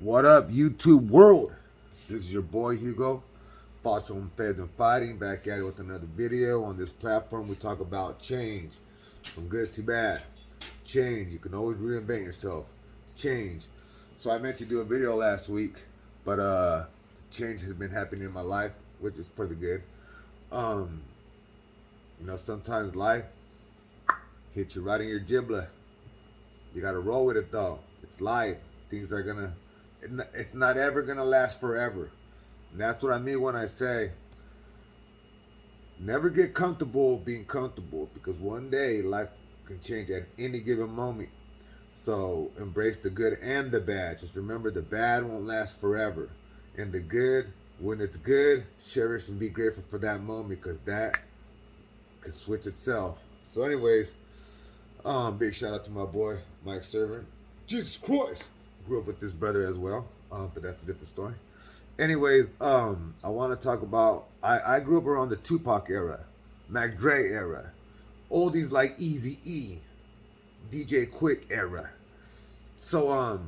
What up, YouTube world? This is your boy Hugo, Foster Home Feds and Fighting, back at it with another video. On this platform, we talk about change, from good to bad. Change, you can always reinvent yourself. Change. So I meant to do a video last week, but change has been happening in my life, which is for the good. Um, sometimes life hits you right in your giblet. You gotta roll with it though. It's life. Things are gonna, it's not ever gonna last forever. And that's what I mean when I say never get comfortable being comfortable, because one day life can change at any given moment. So embrace the good and the bad. Just remember, the bad won't last forever, and the good, when it's good, cherish and be grateful for that moment, because that can switch itself. So anyways, big shout out to my boy Mike Servant. Jesus Christ, grew up with this brother as well, but that's a different story. Anyways, I want to talk about, I grew up around the Tupac era, Mac Dre era, oldies like Easy E, DJ Quick era. So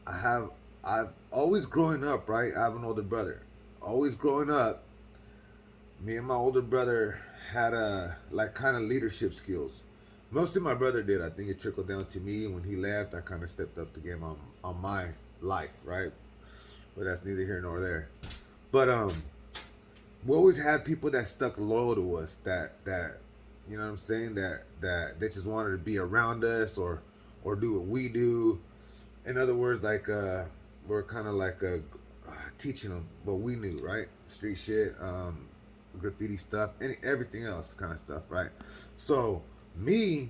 I've always growing up, right? I have an older brother. Always growing up, me and my older brother had like kind of leadership skills. Mostly my brother did. I think it trickled down to me. When he left, I kind of stepped up the game on my life, right? But that's neither here nor there. But we always had people that stuck loyal to us, that you know what I'm saying, that they just wanted to be around us or do what we do. In other words, like we're kind of like teaching them what we knew, right? Street shit, graffiti stuff, everything else kind of stuff, right? So me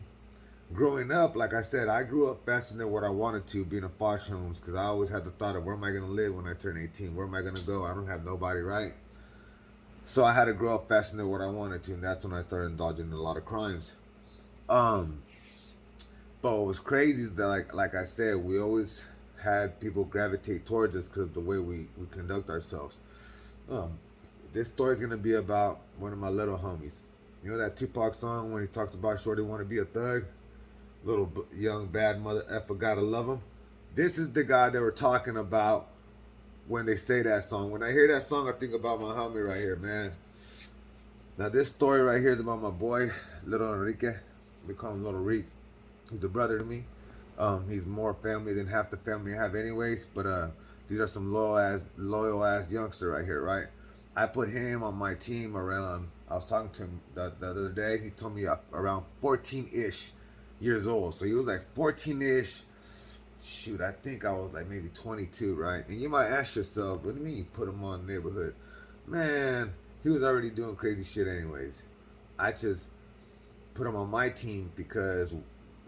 growing up, like I said, I grew up faster than what I wanted to, being in foster homes, because I always had the thought of, where am I going to live when I turn 18? Where am I going to go? I don't have nobody, right? So I had to grow up faster than what I wanted to, and that's when I started indulging in a lot of crimes. But what was crazy is that, like I said, we always had people gravitate towards us because of the way we conduct ourselves. This story is going to be about one of my little homies. You know that Tupac song when he talks about shorty want to be a thug? Little young bad mother effer, gotta love him. This is the guy they were talking about when they say that song. When I hear that song, I think about my homie right here, man. Now this story right here is about my boy, Little Enrique. We call him Little Rick. He's a brother to me. He's more family than half the family I have anyways. But these are some loyal ass youngster right here, right? I put him on my team around, I was talking to him the other day. He told me around 14-ish years old. So he was like 14-ish. Shoot, I think I was like maybe 22, right? And you might ask yourself, what do you mean you put him on the neighborhood? Man, he was already doing crazy shit anyways. I just put him on my team because,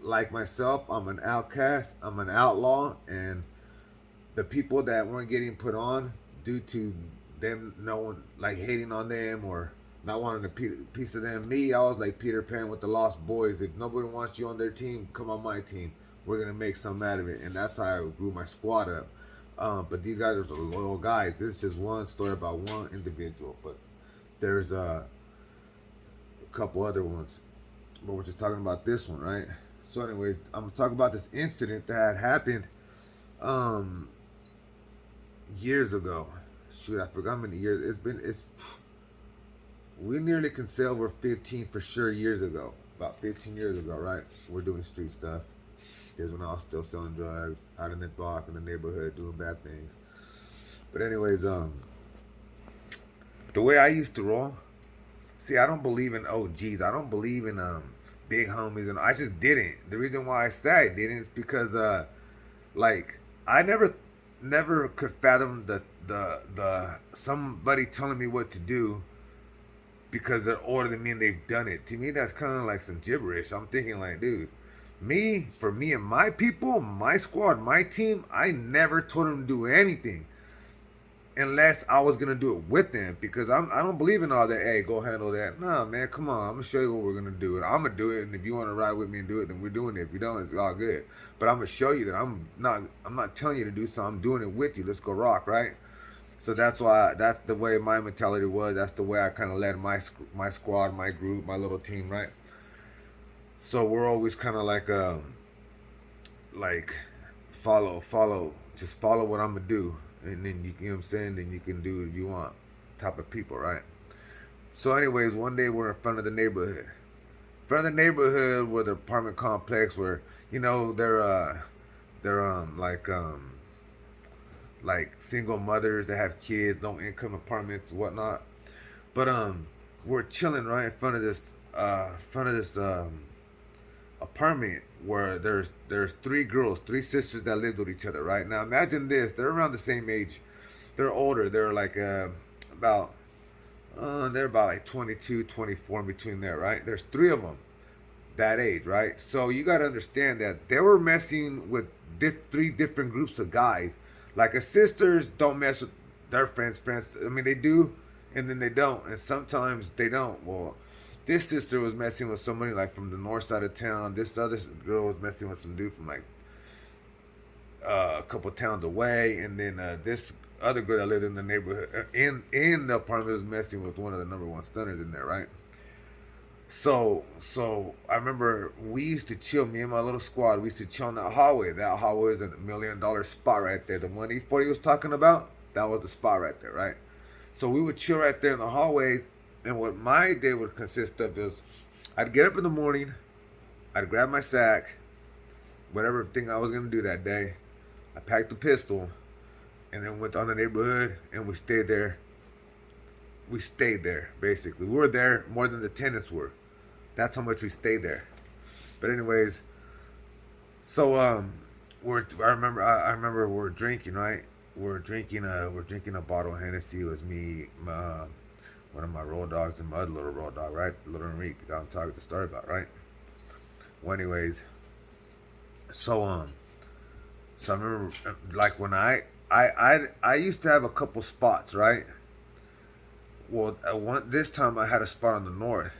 like myself, I'm an outcast, I'm an outlaw, and the people that weren't getting put on due to them, no one like hating on them or not wanting a piece of them. Me, I was like Peter Pan with the Lost Boys. If nobody wants you on their team, come on my team. We're gonna make something out of it, and that's how I grew my squad up. But these guys are loyal guys. This is just one story about one individual, but there's a couple other ones. But we're just talking about this one, right? So, anyways, I'm gonna talk about this incident that had happened years ago. Shoot, I forgot how many years. We nearly can say over 15 for sure years ago. About 15 years ago, right? We're doing street stuff. Here's when I was still selling drugs, out in the block, in the neighborhood, doing bad things. But anyways, the way I used to roll, see, I don't believe in OGs. I don't believe in big homies, and I just didn't. The reason why I say I didn't is because like I never could fathom the somebody telling me what to do because they're older than me and they've done it. To me, that's kind of like some gibberish. I'm thinking like, dude, for me and my people, my squad, my team, I never told them to do anything unless I was gonna do it with them, because I don't believe in all that. Hey, go handle that. Nah, man, come on. I'm gonna show you what we're gonna do. I'm gonna do it, and if you want to ride with me and do it, then we're doing it. If you don't, it's all good. But I'm gonna show you that I'm not telling you to do something. I'm doing it with you. Let's go rock, right? So that's the way my mentality was. That's the way I kind of led my squad, my group, my little team, right? So we're always kind of like just follow what I'm gonna do, and then you know what I'm saying. Then you can do what you want, type of people, right? So, anyways, one day we're in front of the neighborhood. In front of the neighborhood where the apartment complex where they're like single mothers that have kids, no income apartments, whatnot. But we're chilling right in front of this apartment where there's three girls, three sisters that lived with each other. Right now, imagine this: they're around the same age. They're older. They're like about they're about like 22, 24 in between there. Right? There's three of them that age. Right? So you got to understand that they were messing with three different groups of guys. Like, sisters don't mess with their friends. I mean, they do, and then they don't, and sometimes they don't. Well, this sister was messing with somebody like from the north side of town. This other girl was messing with some dude from like a couple towns away, and then this other girl that lived in the neighborhood in the apartment was messing with one of the number one stunners in there, right? So I remember we used to chill. Me and my little squad, we used to chill in that hallway. That hallway is $1 million spot right there. The one E40 was talking about, that was the spot right there, right? So we would chill right there in the hallways. And what my day would consist of is, I'd get up in the morning, I'd grab my sack, whatever thing I was gonna do that day. I packed the pistol, and then went on the neighborhood, and we stayed there. We stayed there basically. We were there more than the tenants were. That's how much we stayed there. But anyways, so I remember we're drinking, right? We're drinking a bottle of Hennessy. It was me, one of my road dogs, and my other little road dog, right? Little Enrique, the guy I'm talking the story about, right? Well, anyways, so so I remember like when I used to have a couple spots, right? Well, this time I had a spot on the north,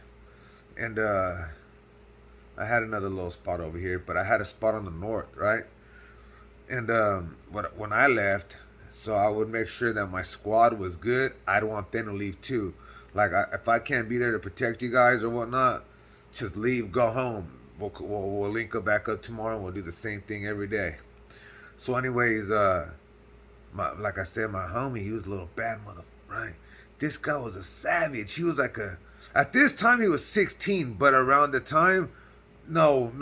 and I had another little spot over here, but I had a spot on the north, right? And when I left, so I would make sure that my squad was good. I'd want them to leave too. Like, if I can't be there to protect you guys or whatnot, just leave, go home. We'll link up back up tomorrow, and we'll do the same thing every day. So, anyways, like I said, my homie, he was a little bad mother, right? This guy was a savage. He was like at this time he was 16, but around the time, no,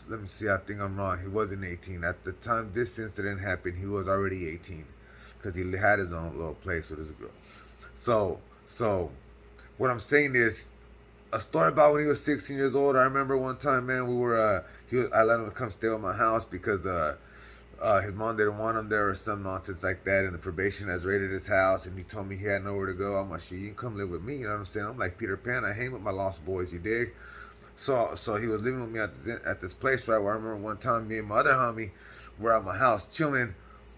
let me see, I think I'm wrong. He wasn't 18. At the time this incident happened, he was already 18, because he had his own little place with his girl. So, what I'm saying is, a story about when he was 16 years old. I remember one time, man, I let him come stay at my house because his mom didn't want him there or some nonsense like that, and the probation has raided his house, and he told me he had nowhere to go. I'm like, shit, you can come live with me, you know what I'm saying? I'm like Peter Pan, I hang with my lost boys, you dig? So he was living with me at this place, right? Where I remember one time me and my other homie were at my house chilling,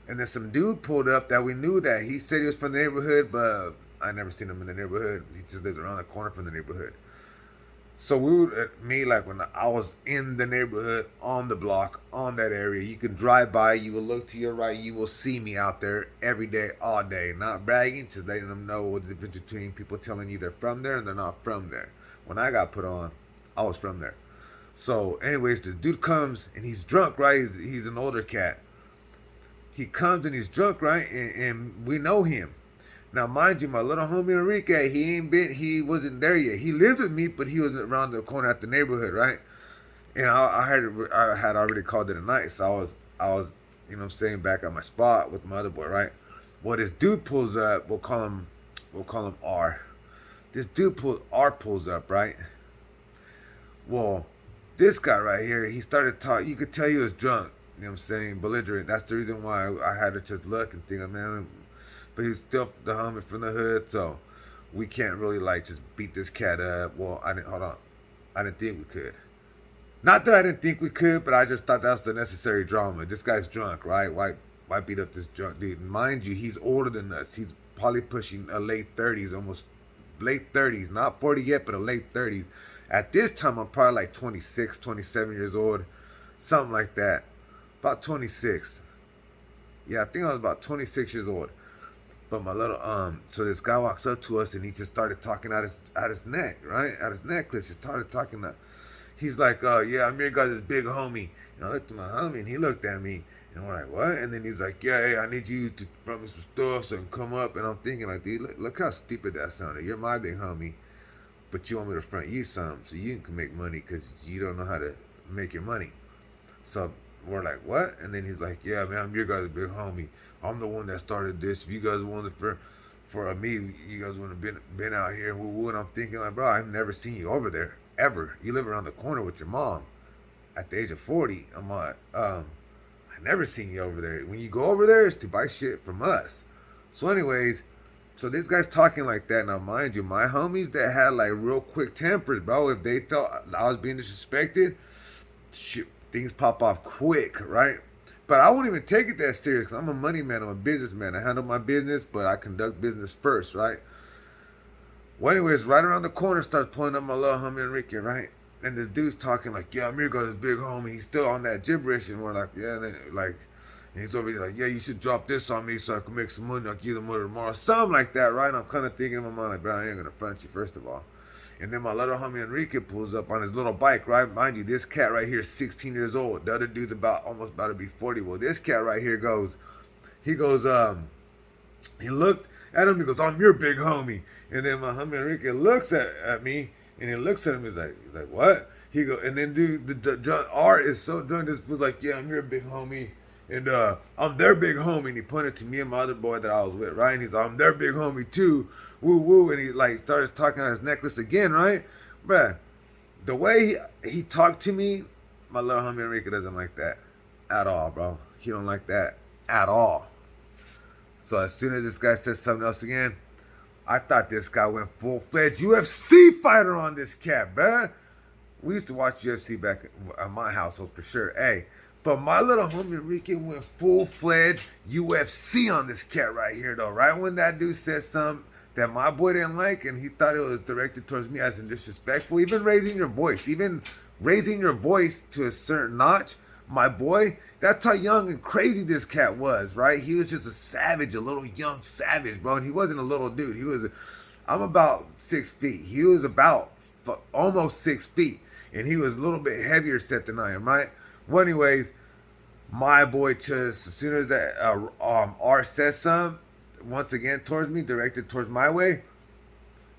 and then some dude pulled up that we knew. That he said he was from the neighborhood, but I never seen him in the neighborhood. He just lived around the corner from the neighborhood. So like when I was in the neighborhood, on the block, on that area, you can drive by, you will look to your right, you will see me out there every day, all day. Not bragging, just letting them know what the difference between people telling you they're from there and they're not from there. When I got put on, I was from there. So, anyways, this dude comes and he's drunk, right? He's an older cat. He comes and he's drunk, right? And we know him. Now, mind you, my little homie Enrique, he wasn't there yet. He lived with me, but he was around the corner at the neighborhood, right? And I had already called it a night, so I was, you know what I'm saying, back at my spot with my other boy, right? Well, this dude pulls up. We'll call him R. This dude pulls up, right? Well, this guy right here, he started talking. You could tell he was drunk. You know what I'm saying? Belligerent. That's the reason why I had to just look and think, man. But he's still the homie from the hood, so we can't really like just beat this cat up. Well, I didn't think we could. Not that I didn't think we could, but I just thought that's the necessary drama. This guy's drunk, right? Why beat up this drunk dude? And mind you, he's older than us. He's probably pushing a late 30s, almost late 30s. Not 40 yet, but a late 30s. At this time, I'm probably like 26, 27 years old. Something like that. About 26. Yeah, I think I was about 26 years old. But my little so this guy walks up to us and he just started talking out his neck, right? Out his necklace. He started talking. He's like, yeah, I'm your guys' big homie. And I looked at my homie, and he looked at me, and we're like, what? And then he's like, yeah, hey, I need you to front me some stuff so I can come up. And I'm thinking, like, dude, look how stupid that sounded. You're my big homie, but you want me to front you some so you can make money because you don't know how to make your money. So we're like, what? And then he's like, yeah, man, I'm your guys' big homie. I'm the one that started this. If you guys wanted for me, you guys would have been out here. And I'm thinking, like, bro, I've never seen you over there ever. You live around the corner with your mom. At the age of 40, I'm like, I never seen you over there. When you go over there, it's to buy shit from us. So, anyways, so this guy's talking like that. Now, mind you, my homies that had like real quick tempers, bro, if they felt I was being disrespected, shit, things pop off quick, right? But I won't even take it that serious because I'm a money man. I'm a businessman. I handle my business, but I conduct business first, right? Well, anyways, right around the corner starts pulling up my little homie Enrique, right? And this dude's talking like, yeah, I'm here because this big homie. He's still on that gibberish. And we're like, yeah, and then, like, and he's over here like, yeah, you should drop this on me so I can make some money. I'll give you the money tomorrow. Something like that, right? And I'm kind of thinking in my mind, like, bro, I ain't going to front you, first of all. And then my little homie Enrique pulls up on his little bike, right? Mind you, this cat right here is 16 years old. The other dude's almost about to be 40. Well, this cat right here he looked at him, he goes, I'm your big homie. And then my homie Enrique looks at me, and he looks at him, he's like, what? He go, and then dude, the Art is so drunk, this was like, yeah, I'm your big homie. And I'm their big homie. And he pointed to me and my other boy that I was with, right? And he's like, I'm their big homie too. Woo woo. And he like started talking on his necklace again, right? Bruh, the way he talked to me, my little homie Enrique doesn't like that at all, bro. He don't like that at all. So as soon as this guy said something else again, I thought this guy went full-fledged UFC fighter on this cat, bruh. We used to watch UFC back at my household for sure. Hey, but my little homie Enrique went full-fledged UFC on this cat right here, though. Right when that dude said something that my boy didn't like, and he thought it was directed towards me as in disrespectful, even raising your voice to a certain notch, my boy, that's how young and crazy this cat was, right? He was just a savage, a little young savage, bro. And he wasn't a little dude. I'm about 6 feet. He was about almost 6 feet. And he was a little bit heavier set than I am, right? Well, anyways, my boy just, as soon as that R says something, once again towards me, directed towards my way,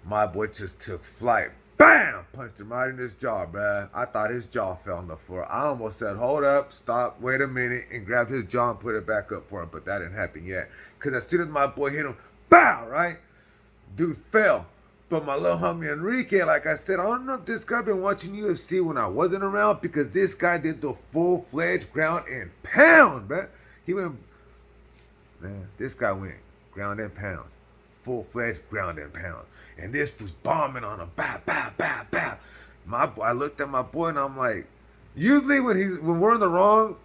my boy just took flight. Bam! Punched him right in his jaw, bruh. I thought his jaw fell on the floor. I almost said, hold up, stop, wait a minute, and grabbed his jaw and put it back up for him, but that didn't happen yet. Because as soon as my boy hit him, bow, right? Dude fell. But my little homie Enrique, like I said, I don't know if this guy been watching UFC when I wasn't around, because this guy did the full-fledged ground and pound, bruh. This guy went ground and pound. Full-fledged ground and pound. And this was bombing on him. Bow, bow, bow, bow. I looked at my boy and I'm like, usually when we're in the wrong,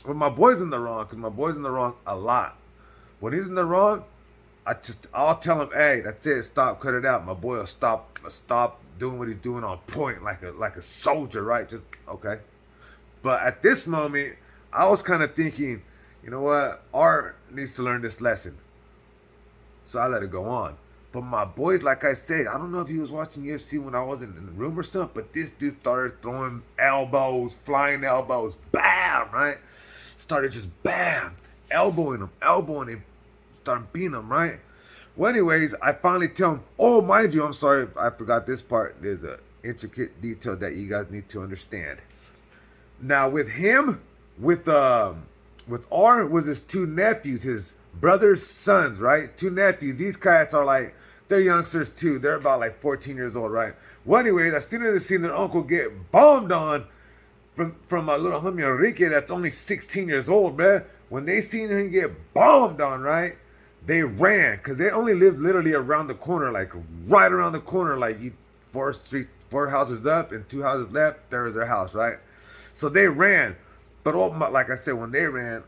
when my boy's in the wrong, because my boy's in the wrong a lot. When he's in the wrong, I'll tell him, hey, that's it, stop, cut it out. My boy will stop doing what he's doing on point, like a soldier, right? Just okay. But at this moment, I was kind of thinking, you know what? Art needs to learn this lesson. So I let it go on. But my boys, like I said, I don't know if he was watching UFC when I wasn't in the room or something, but this dude started throwing elbows, flying elbows, bam, right? Started just bam, elbowing him, started beating him, right? Well, anyways, I finally tell him, oh, mind you, I'm sorry, I forgot this part. There's an intricate detail that you guys need to understand. Now, with him, with R, was his two nephews, his brother's sons, right? Two nephews. These cats are like, they're youngsters too. They're about like 14 years old, right? Well, anyways, as soon as they seen their uncle get bombed on from my little homie Enrique, that's only 16 years old, bruh. When they seen him get bombed on, right? They ran, because they only lived literally around the corner, like right around the corner, like 4 houses up and 2 houses left, there's their house, right? So they ran. But like I said, when they ran,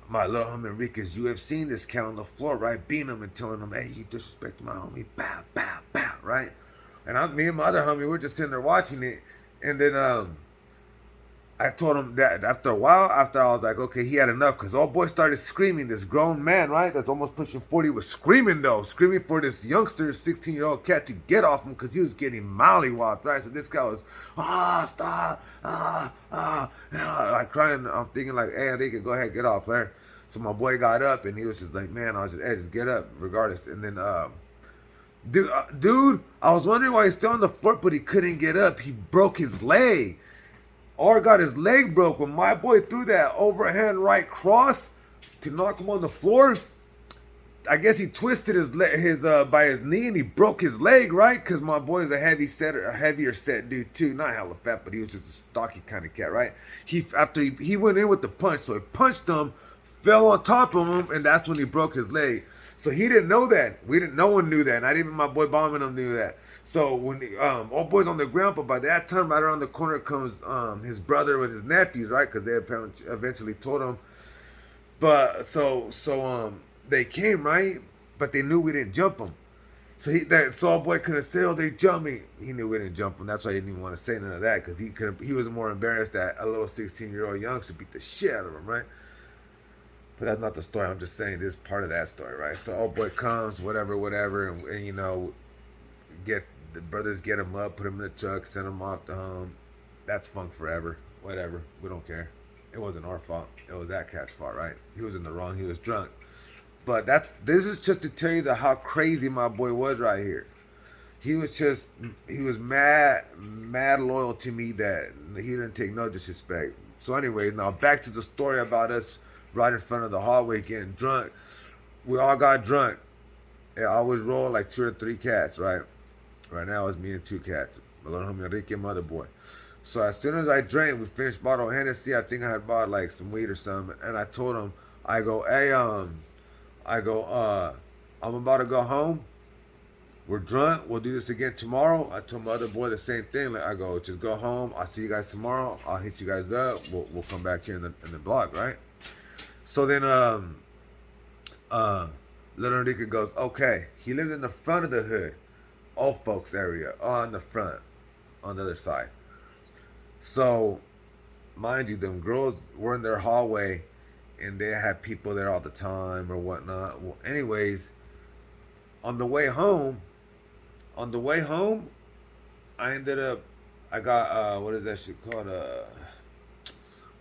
my little homie Enrique's UFC this cat on the floor, right, beating him and telling him, hey, you disrespect my homie, bow, bow, bow, right? And me and my other homie, we're just sitting there watching it. And then I told him that after a while, after I was like, okay, he had enough, because old boy started screaming. This grown man, right, that's almost pushing 40, was screaming though, screaming for this youngster, 16-year-old cat to get off him because he was getting mollywopped, right? So this guy was, stop, like crying. I'm thinking like, hey, Enrique, go ahead, get off, player. So my boy got up and he was just like, man, I was just, hey, just get up, regardless. And then, dude, I was wondering why he's still on the floor, but he couldn't get up. He broke his leg. Or got his leg broke. When my boy threw that overhand right cross to knock him on the floor, I guess he twisted his by his knee and he broke his leg, right? Because my boy is a heavier set dude too. Not hella fat, but he was just a stocky kind of cat, right? He went in with the punch, so he punched him, fell on top of him, and that's when he broke his leg. So he didn't know that. No one knew that. Not even my boy bombing him knew that. So when old boy's on the ground, but by that time, right around the corner comes his brother with his nephews, right? Because they eventually told him. But so they came, right? But they knew we didn't jump him. So old boy couldn't say, oh, they jumped me. He knew we didn't jump him. That's why he didn't even want to say none of that, because he was more embarrassed that a little 16-year-old youngster beat the shit out of him, right? But that's not the story. I'm just saying this is part of that story, right? So old boy comes, whatever, and you know, the brothers get him up, put him in the truck, send him off to home. That's funk forever. Whatever. We don't care. It wasn't our fault. It was that cat's fault, right? He was in the wrong. He was drunk. But this is just to tell you how crazy my boy was right here. He was mad loyal to me that he didn't take no disrespect. So anyways, now back to the story about us right in front of the hallway getting drunk. We all got drunk. I always roll like 2 or 3 cats, right? Right now it's me and 2 cats. My little homie Enrique and my other boy. So as soon as I drank, we finished bottle of Hennessy. I think I had bought like some weed or something. And I told him, I go, hey, I'm about to go home. We're drunk. We'll do this again tomorrow. I told my other boy the same thing. Like, I go, just go home. I'll see you guys tomorrow. I'll hit you guys up. We'll come back here in the block, right? So then little Enrique goes, okay. He lived in the front of the hood, old folks area, on the front, on the other side. So, mind you, them girls were in their hallway, and they had people there all the time or whatnot. Well, anyways, on the way home, I got what is that shit called?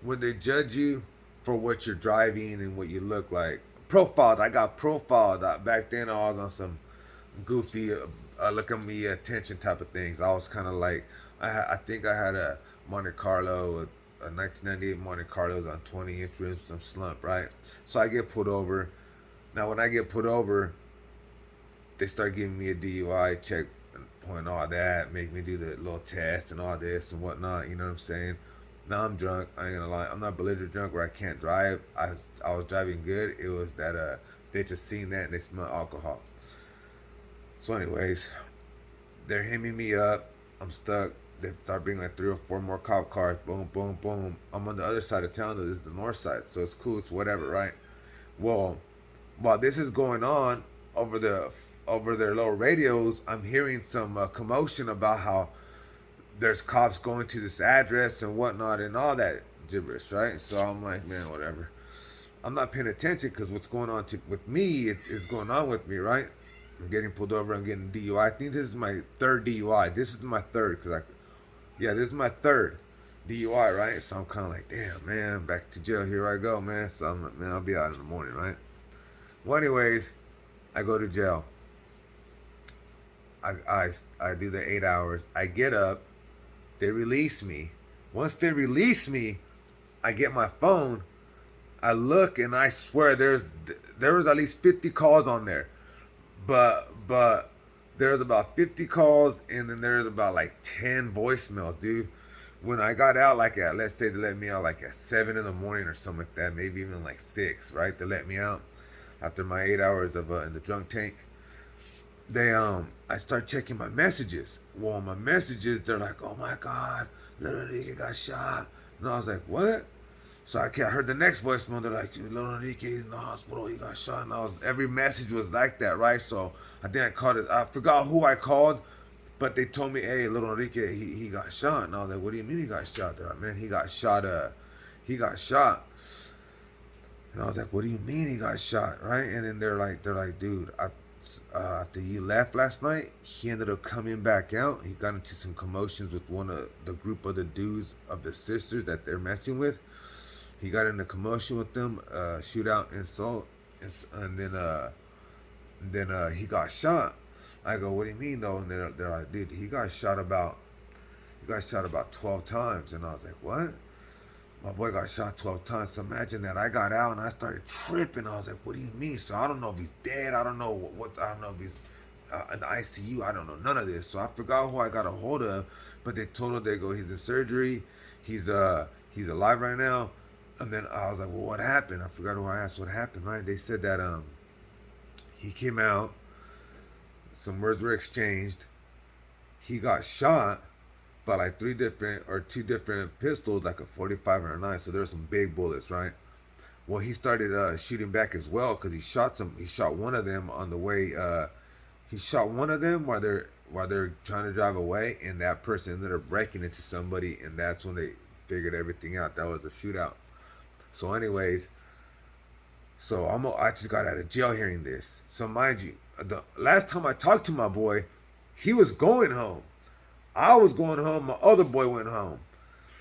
When they judge you for what you're driving and what you look like. Profiled. I got profiled. Back then, I was on some goofy, look at me attention type of things. I was kind of like, I think I had a Monte Carlo, a 1998 Monte Carlos on 20-inch rims, some slump, right? So I get pulled over. Now, when I get pulled over, they start giving me a DUI check point, all that, make me do the little test and all this and whatnot. You know what I'm saying? Now I'm drunk. I ain't gonna lie. I'm not belligerent drunk where I can't drive. I was driving good. It was that they just seen that and they smell alcohol. So anyways, they're hemming me up. I'm stuck. They start bringing like 3 or 4 more cop cars. Boom, boom, boom. I'm on the other side of town. This is the north side, so it's cool. It's whatever, right? Well, while this is going on over their little radios, I'm hearing some commotion about how there's cops going to this address and whatnot and all that gibberish, right? So I'm like, man, whatever. I'm not paying attention because what's going on with me is going on with me, right? I'm getting pulled over. I'm getting DUI. I think this is my 3rd DUI. This is my 3rd this is my 3rd DUI, right? So I'm kind of like, damn, man, back to jail. Here I go, man. So I'm like, man, I'll be out in the morning, right? Well, anyways, I go to jail. I do the 8 hours. I get up. They release me. Once they release me, I get my phone. I look and I swear there was at least 50 calls on there. But there's about 50 calls and then there's about like 10 voicemails, dude. When I got out, like let's say they let me out like at 7 in the morning or something like that, maybe even like 6, right? They let me out after my 8 hours of in the drunk tank. I start checking my messages. Well, my messages, they're like, oh my God, little Enrique got shot. And I was like, what? So I heard the next voicemail. They're like, little Enrique is in the hospital. He got shot. And every message was like that, right? So I think I called it. I forgot who I called, But they told me, hey, little Enrique, he got shot. And I was like, what do you mean he got shot? They're like, man, he got shot. He got shot. And I was like, what do you mean he got shot, right? And then they're like, dude, after you left last night, he ended up coming back out. He got into some commotions with one of the group of the dudes of the sisters that they're messing with. He got in a commotion with them, shootout, insult, and then he got shot. I go, what do you mean though? And they're like, dude, he got shot about 12 times. And I was like, what? My boy got shot 12 times. So imagine that. I got out and I started tripping. I was like, what do you mean? So I don't know if he's dead. I don't know I don't know if he's in the ICU. I don't know none of this. So I forgot who I got a hold of. But they told him, they go, he's in surgery. He's alive right now. And then I was like, well, what happened? I forgot who I asked what happened, right? They said that he came out. Some words were exchanged. He got shot by like two different pistols, like a 45 and a 9. So there's some big bullets, right? Well, he started shooting back as well because he shot one of them on the way. He shot one of them while they're trying to drive away, and that person ended up breaking into somebody, and that's when they figured everything out. That was a shootout. So, anyways, I just got out of jail hearing this. So mind you, the last time I talked to my boy, he was going home. I was going home. My other boy went home.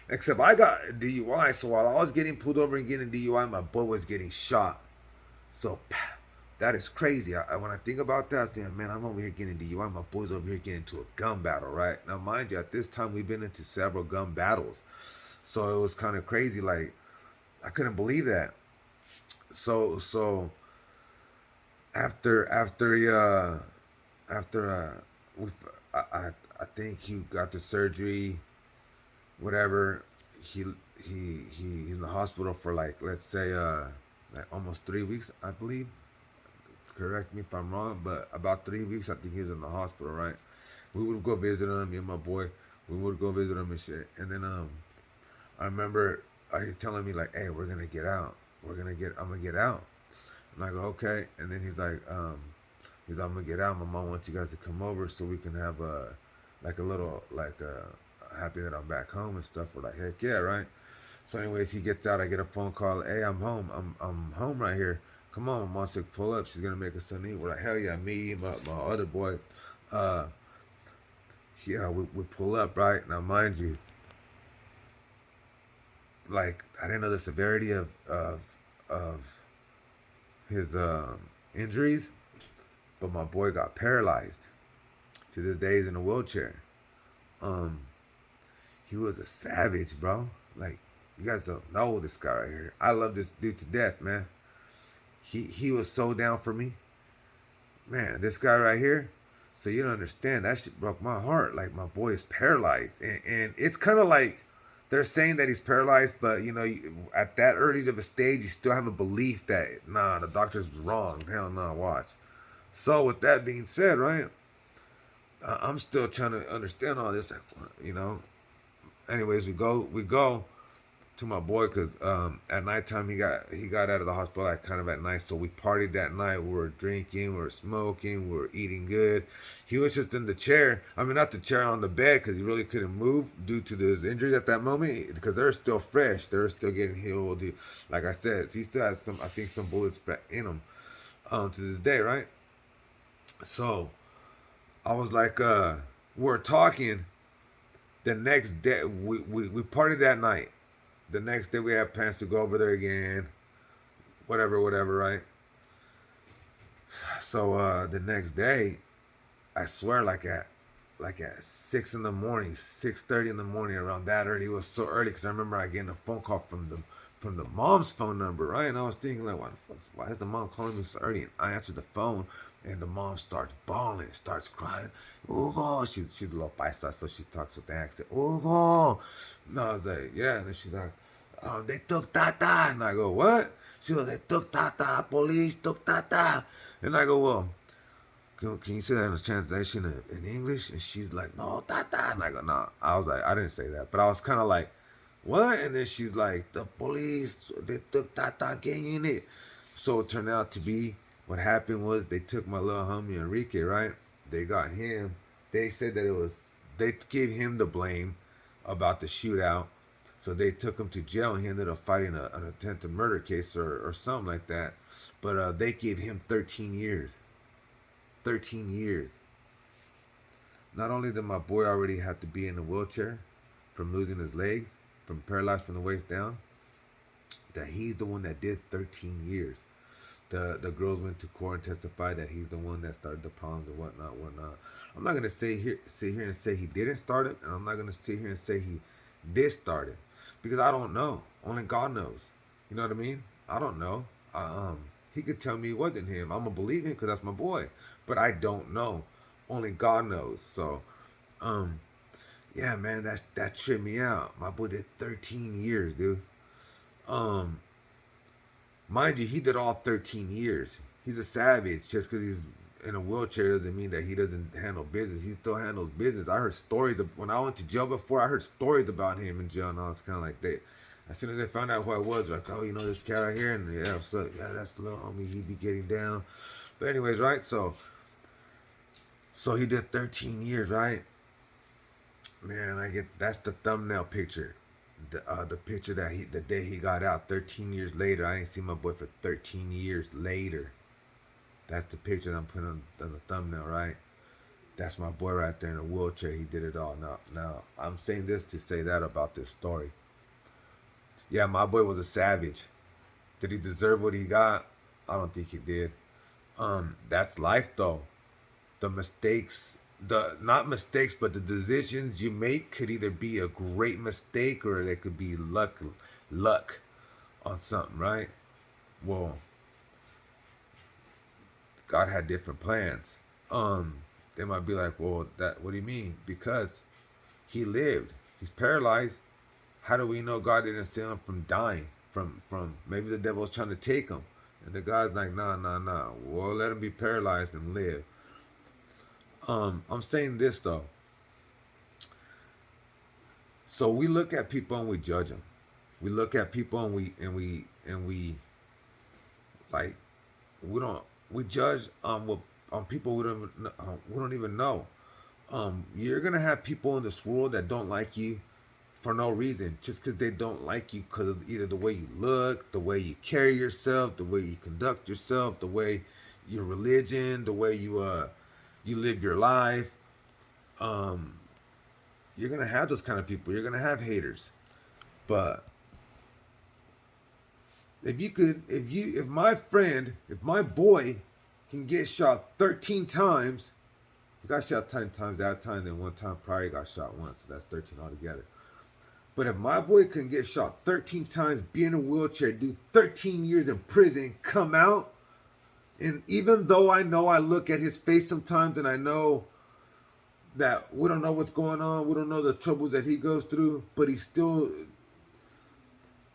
Except I got DUI. So while I was getting pulled over and getting DUI, my boy was getting shot. So that is crazy. When I think about that, I say, man, I'm over here getting DUI. My boy's over here getting into a gun battle, right? Now, mind you, at this time, we've been into several gun battles. So it was kind of crazy. Like, I couldn't believe that. So after we I think he got the surgery, whatever. He's in the hospital for like, let's say like almost 3 weeks, I believe. Correct me if I'm wrong, but about 3 weeks I think he was in the hospital, right? We would go visit him, me and my boy. We would go visit him and shit. And then I remember he's telling me like, hey, we're gonna get out. I'm gonna get out. And I go, okay. And then he's like, I'm gonna get out. My mom wants you guys to come over so we can have a little happy that I'm back home and stuff. We're like, heck yeah, right? So anyways, he gets out. I get a phone call. Hey, I'm home. I'm home right here. Come on, my mom said, pull up. She's gonna make us something to eat. We're like, hell yeah, me, my other boy. Yeah, we pull up, right? Now mind you, like I didn't know the severity of his injuries, but my boy got paralyzed. To this day, he's in a wheelchair. He was a savage, bro. Like, you guys don't know this guy right here. I love this dude to death, man. He was so down for me, man. This guy right here. So you don't understand. That shit broke my heart. Like, my boy is paralyzed, and it's kind of like they're saying that he's paralyzed, but you know, at that early of a stage, you still have a belief that nah, the doctor's wrong. Hell no, watch. So with that being said, right, I'm still trying to understand all this. Like, you know. Anyways, we go to my boy because at nighttime he got out of the hospital like kind of at night. So we partied that night. We were drinking, we were smoking, we were eating good. He was just in the chair. I mean, not the chair, on the bed because he really couldn't move due to his injuries at that moment because they're still fresh. They're still getting healed. Like I said, he still has some bullets in him to this day, right? So I was like, we're talking. The next day, we partied that night. The next day, we had plans to go over there again. Whatever, right? So the next day, I swear, like at 6 in the morning, 6:30 in the morning, around that early. It was so early because I remember I getting a phone call from the mom's phone number, right? And I was thinking like, why is the mom calling me so early? And I answered the phone, and the mom starts bawling, starts crying. Hugo, she's a little paisa, so she talks with the accent. Hugo, no, I was like, yeah, and then she's like, they took Tata, and I go, what? She goes, they took Tata, police took Tata, and I go, well, can you say that in a translation in English? And she's like, no, Tata, and I go, no. I was like, I didn't say that, but I was kind of like, what? And then she's like, the police, they took Tata, get in it. So it turned out to be, what happened was they took my little homie Enrique, right? They got him They said that they gave him the blame about the shootout. So they took him to jail, and he ended up fighting an attempted murder case or something like that. But they gave him 13 years. 13 years. Not only did my boy already have to be in a wheelchair from losing his legs, from paralyzed from the waist down, that he's the one that did 13 years. The girls went to court and testified that he's the one that started the problems and whatnot. I'm not gonna sit here and say he didn't start it, and I'm not gonna sit here and say he did start it, because I don't know. Only God knows. You know what I mean? I don't know. He could tell me it wasn't him. I'm gonna believe him because that's my boy. But I don't know. Only God knows. So, yeah, man, that tripped me out. My boy did 13 years, dude. Mind you, he did all 13 years. He's a savage. Just because he's in a wheelchair doesn't mean that he doesn't handle business. He still handles business. I heard stories when I went to jail before. I heard stories about him in jail, and I was kind of like, as soon as they found out who I was, like, oh, you know this cat right here, and yeah, what's up? Yeah, that's the little homie. He be getting down. But anyways, right? So he did 13 years, right? Man, that's the thumbnail picture. The picture that the day he got out, 13 years later. I didn't see my boy for 13 years later. That's the picture that I'm putting on the thumbnail, right? That's my boy right there in a wheelchair. He did it all. Now I'm saying this to say that about this story. Yeah, my boy was a savage. Did he deserve what he got? I don't think he did. That's life though. The mistakes, not mistakes, but the decisions you make could either be a great mistake or they could be luck on something, right? Well, God had different plans. They might be like, well, what do you mean? Because he lived. He's paralyzed. How do we know God didn't save him from dying? From maybe the devil's trying to take him. And the guy's like, nah. Well, let him be paralyzed and live. I'm saying this though. So we look at people and we judge them. We look at people and we like we judge on people we don't even know. You're gonna have people in this world that don't like you for no reason, just because they don't like you because of either the way you look, the way you carry yourself, the way you conduct yourself, the way your religion, the way you live your life. You're gonna have those kind of people. You're gonna have haters. But if my boy can get shot 13 times, he got shot 10 times that time, then one time prior he got shot once, so that's 13 altogether. But if my boy can get shot 13 times, be in a wheelchair, do 13 years in prison, come out, and even though I know I look at his face sometimes and I know that we don't know what's going on, we don't know the troubles that he goes through, but he still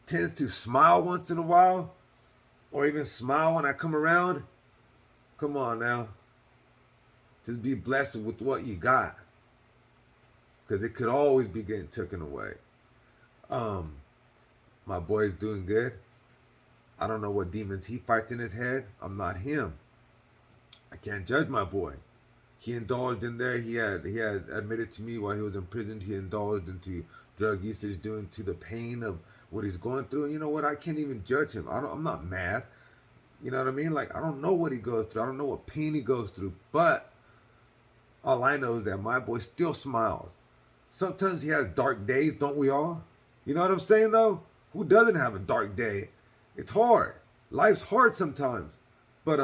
tends to smile once in a while, or even smile when I come around. Come on now. Just be blessed with what you got, because it could always be getting taken away. My boy's doing good. I don't know what demons he fights in his head. I'm not him. I can't judge my boy. He indulged in there. He had admitted to me while he was in prison, he indulged into drug usage due to the pain of what he's going through. And you know what? I can't even judge him. I'm not mad. You know what I mean? Like, I don't know what he goes through. I don't know what pain he goes through. But all I know is that my boy still smiles. Sometimes he has dark days, don't we all? You know what I'm saying, though? Who doesn't have a dark day? It's hard. Life's hard sometimes. But,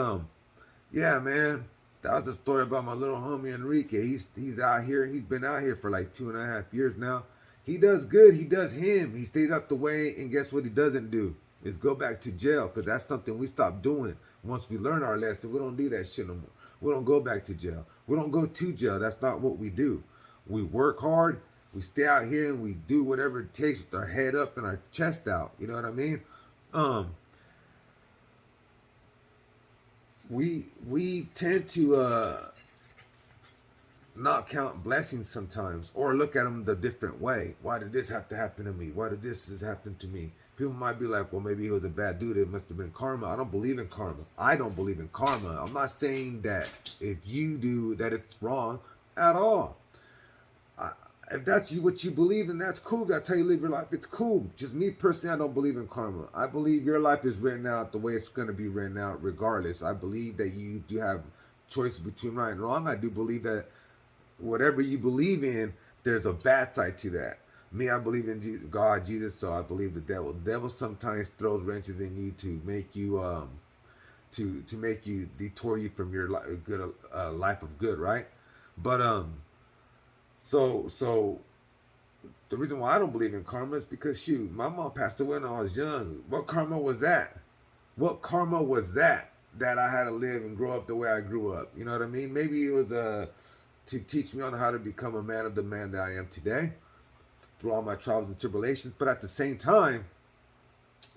yeah, man. That was a story about my little homie Enrique. He's out here. He's been out here for like 2.5 years now. He does good. He does him. He stays out the way. And guess what he doesn't do? Is go back to jail. Because that's something we stopped doing. Once we learn our lesson, we don't do that shit no more. We don't go back to jail. We don't go to jail. That's not what we do. We work hard. We stay out here and we do whatever it takes with our head up and our chest out. You know what I mean? We tend to not count blessings sometimes, or look at them the different way. Why did this have to happen to me? Why did this happen to me? People might be like, well, maybe he was a bad dude. It must have been karma. I don't believe in karma. I don't believe in karma. I'm not saying that if you do that it's wrong. at all. I, if that's you what you believe in, that's cool. That's how you live your life. It's cool. Just me personally, I don't believe in karma. I believe your life is written out the way it's going to be written out, regardless. I believe that you do have choices between right and wrong. I do believe that whatever you believe in, there's a bad side to that. Me, I believe in God, Jesus, so I believe the devil. The devil sometimes throws wrenches in you to make you to make you detour you from your good life of good, right? But so the reason why I don't believe in karma is because shoot, my mom passed away when I was young. What karma was that? What karma was that? That I had to live and grow up the way I grew up. You know what I mean? Maybe it was to teach me on how to become a man of the man that I am today through all my trials and tribulations. But at the same time,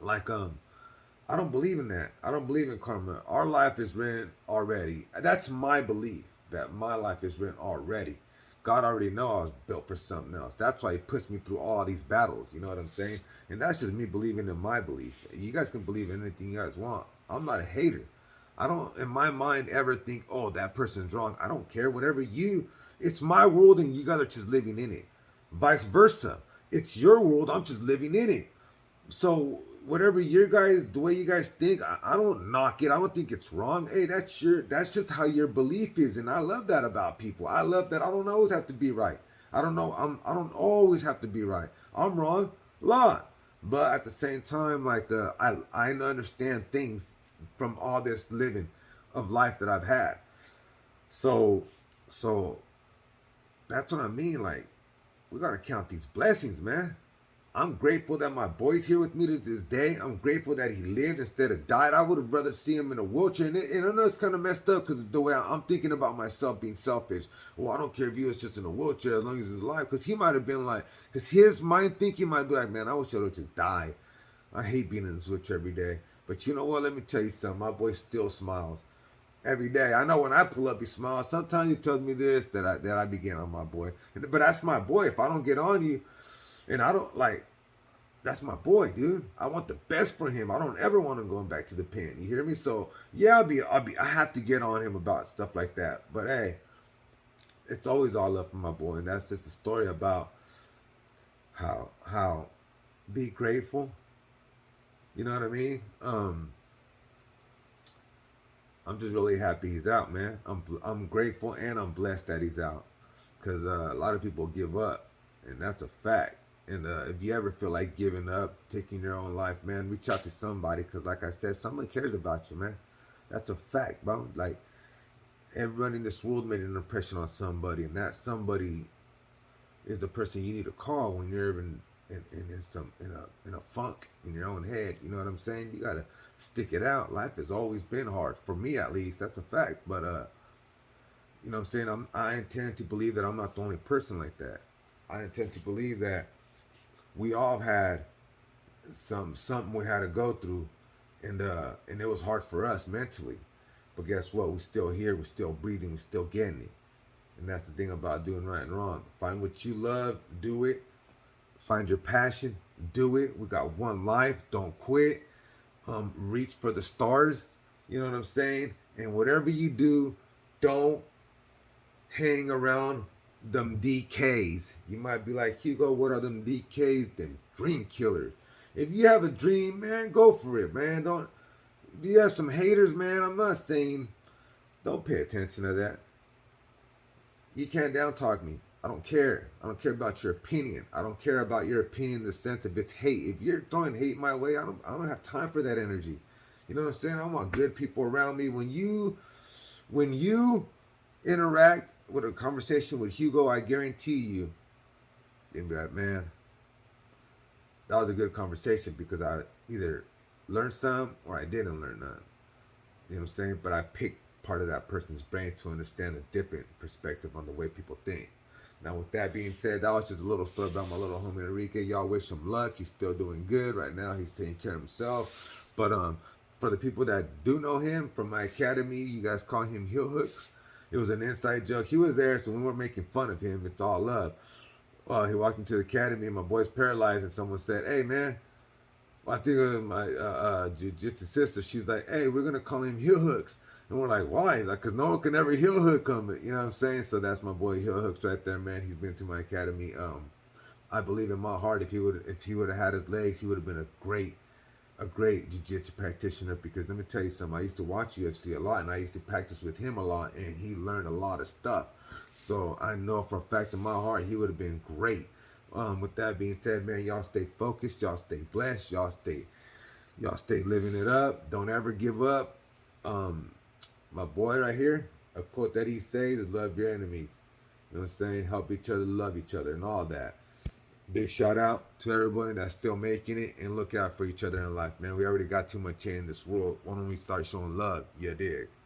like I don't believe in that. I don't believe in karma. Our life is written already. That's my belief, that my life is written already. God already know I was built for something else. That's why he puts me through all these battles. You know what I'm saying? And that's just me believing in my belief. You guys can believe in anything you guys want. I'm not a hater. I don't, in my mind, ever think, oh, that person's wrong. I don't care. Whatever it's my world and you guys are just living in it. Vice versa. It's your world. I'm just living in it. So whatever the way you guys think, I don't knock it. I don't think it's wrong. Hey, that's just how your belief is, and I love that about people. I love that I don't always have to be right. I don't always have to be right. I'm wrong a lot, but at the same time, like I understand things from all this living of life that I've had. So that's what I mean. Like, we gotta count these blessings, man. I'm grateful that my boy's here with me to this day. I'm grateful that he lived instead of died. I would have rather see him in a wheelchair. And I know it's kind of messed up because the way I'm thinking about myself being selfish. Well, I don't care if he was just in a wheelchair as long as he's alive. Because he might have been like, because his mind thinking might be like, man, I wish I would just die. I hate being in this wheelchair every day. But you know what? Let me tell you something. My boy still smiles every day. I know when I pull up, he smiles. Sometimes he tells me this, that I be getting on my boy. But that's my boy. If I don't get on you, and I don't like, that's my boy, dude. I want the best for him. I don't ever want him going back to the pen. You hear me? So yeah, I have to get on him about stuff like that. But hey, it's always all love for my boy, and that's just a story about how be grateful. You know what I mean? I'm just really happy he's out, man. I'm grateful and I'm blessed that he's out, because a lot of people give up, and that's a fact. And if you ever feel like giving up, taking your own life, man, reach out to somebody, because like I said, someone cares about you, man. That's a fact, bro. Like, everybody in this world made an impression on somebody, and that somebody is the person you need to call when you're in a funk in your own head. You know what I'm saying? You gotta stick it out. Life has always been hard, for me at least. That's a fact. But you know what I'm saying? I intend to believe that I'm not the only person like that. I intend to believe that we all had something we had to go through, and it was hard for us mentally. But guess what? We're still here. We're still breathing. We're still getting it. And that's the thing about doing right and wrong. Find what you love. Do it. Find your passion. Do it. We got one life. Don't quit. Reach for the stars. You know what I'm saying? And whatever you do, don't hang around them DKs. You might be like, Hugo, what are them DKs? Them dream killers. If you have a dream, man, go for it, man. Do you have some haters, man? I'm not saying don't pay attention to that. You can't down talk me. I don't care. I don't care about your opinion. I don't care about your opinion in the sense of it's hate. If you're throwing hate my way, I don't have time for that energy. You know what I'm saying? I want good people around me. When you interact with a conversation with Hugo, I guarantee you, you'll be like, man, that was a good conversation, because I either learned some or I didn't learn none. You know what I'm saying? But I picked part of that person's brain to understand a different perspective on the way people think. Now, with that being said, that was just a little story about my little homie Enrique. Y'all wish him luck. He's still doing good right now. He's taking care of himself. But for the people that do know him from my academy, you guys call him Heel Hooks. It was an inside joke. He was there, so we weren't making fun of him. It's all love. He walked into the academy, and my boy's paralyzed, and someone said, hey, man, I think of my jiu-jitsu sister. She's like, hey, we're going to call him Heel Hooks. And we're like, why? He's like, because no one can ever heel hook him. You know what I'm saying? So that's my boy Heel Hooks right there, man. He's been to my academy. I believe in my heart, if he would have had his legs, he would have been a great jiu-jitsu practitioner. Because let me tell you something, I used to watch UFC a lot, and I used to practice with him a lot, and he learned a lot of stuff. So I know for a fact in my heart he would have been great. With that being said, man, y'all stay focused, y'all stay blessed, y'all stay living it up. Don't ever give up. Um, my boy right here, a quote that he says is love your enemies. You know what I'm saying? Help each other, love each other, and all that. Big shout out to everybody that's still making it, and look out for each other in life, man. We already got too much in this world. Why don't we start showing love? You dig?